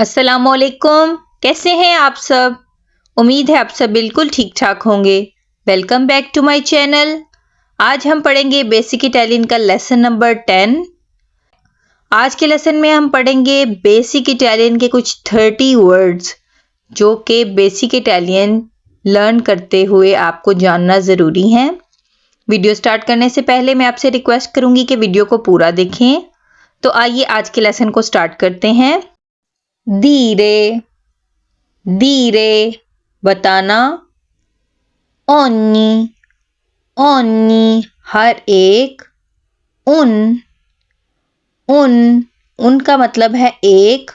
अस्सलामुअलैकुम, कैसे हैं आप सब। उम्मीद है आप सब बिल्कुल ठीक ठाक होंगे। Welcome back to my channel. आज हम पढ़ेंगे बेसिक इटालियन का लेसन नंबर 10। आज के लेसन में हम पढ़ेंगे बेसिक इटालियन के कुछ 30 वर्ड्स जो कि बेसिक इटालियन लर्न करते हुए आपको जानना ज़रूरी है। वीडियो स्टार्ट करने से पहले मैं आपसे रिक्वेस्ट करूंगी कि वीडियो को पूरा देखें। तो आइए आज के लेसन को स्टार्ट करते हैं। dire, dire बताना, ogni, ogni हर एक, उन का मतलब है एक,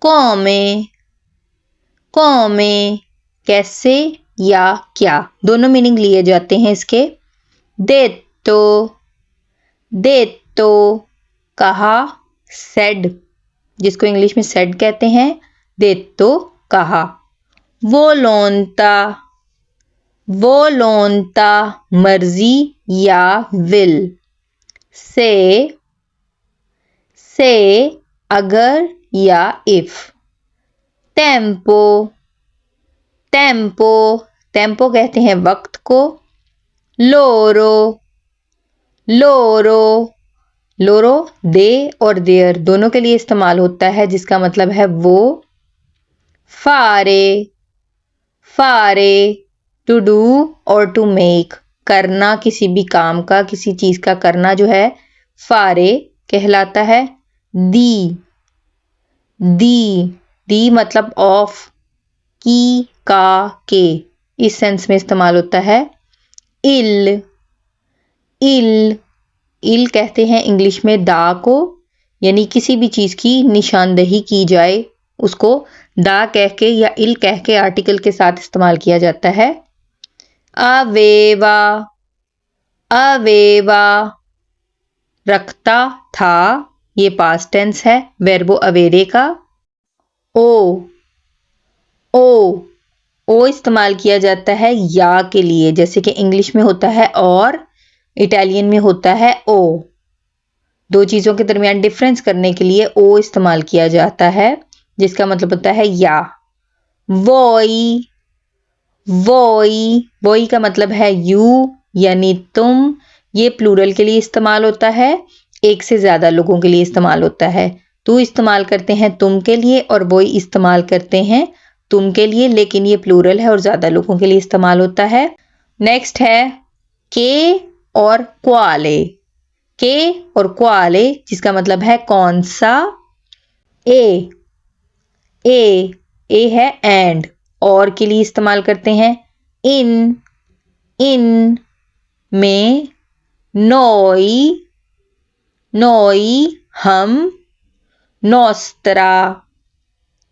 come, come कैसे या क्या, दोनों मीनिंग लिए जाते हैं इसके। detto, detto कहा, said जिसको इंग्लिश में सेड कहते हैं, detto कहा। वोलोंता, वोलोंता मर्जी या विल। से अगर या इफ। टेम्पो, टेम्पो टेम्पो कहते हैं वक्त को। लोरो, लोरो लोरो दे और देयर दोनों के लिए इस्तेमाल होता है, जिसका मतलब है वो। फारे, फारे टू डू और टू मेक करना, किसी भी काम का, किसी चीज का करना जो है फारे कहलाता है। दी, दी मतलब ऑफ, की, का, के इस सेंस में इस्तेमाल होता है। इल, इल कहते हैं इंग्लिश में दा को, यानी किसी भी चीज की निशानदेही की जाए उसको दा कह के या इल कह के आर्टिकल के साथ इस्तेमाल किया जाता है। अवेवा, अवेवा रखता था, ये पास्ट टेंस है वर्बो अवेरे का। ओ इस्तेमाल किया जाता है या के लिए, जैसे कि इंग्लिश में होता है और इटालियन में होता है ओ। दो चीजों के दरमियान डिफरेंस करने के लिए ओ इस्तेमाल किया जाता है, जिसका मतलब होता है या। वोई, वोई का मतलब है यू यानी तुम। ये प्लूरल के लिए इस्तेमाल होता है, एक से ज्यादा लोगों के लिए इस्तेमाल होता है। तू इस्तेमाल करते हैं तुम के लिए और वोई इस्तेमाल करते हैं तुम के लिए, लेकिन ये प्लूरल है और ज्यादा लोगों के लिए इस्तेमाल होता है। नेक्स्ट है के और क्वाले, के और क्वाले जिसका मतलब है कौन सा। ए है एंड, और के लिए इस्तेमाल करते हैं। इन में नोई हम।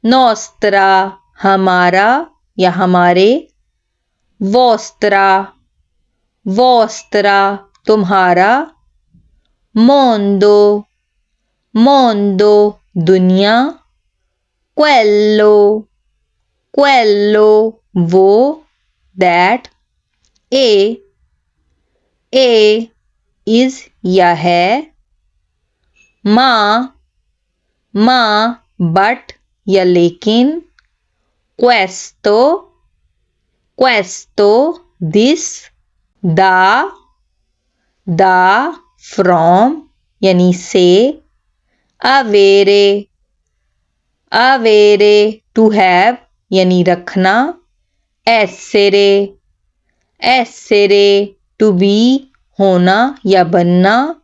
नोस्त्रा हमारा या हमारे। वोस्त्रा तुम्हारा। मोंदो दुनिया। क्वेल्लो वो, दैट। ए इज या है। माँ बट या लेकिन। क्वेस्तो दिस। दा फ्रॉम यानी से। अवेरे टू हैव यानी रखना। एसेरे टू बी होना या बनना।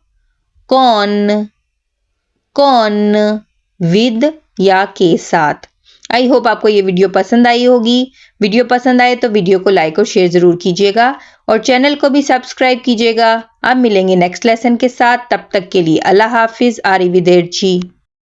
कौन विद या के साथ। आई होप आपको ये वीडियो पसंद आई होगी। वीडियो पसंद आए तो वीडियो को लाइक और शेयर जरूर कीजिएगा और चैनल को भी सब्सक्राइब कीजिएगा। अब मिलेंगे नेक्स्ट लेसन के साथ, तब तक के लिए अल्लाह हाफिज। आरिविदेरची।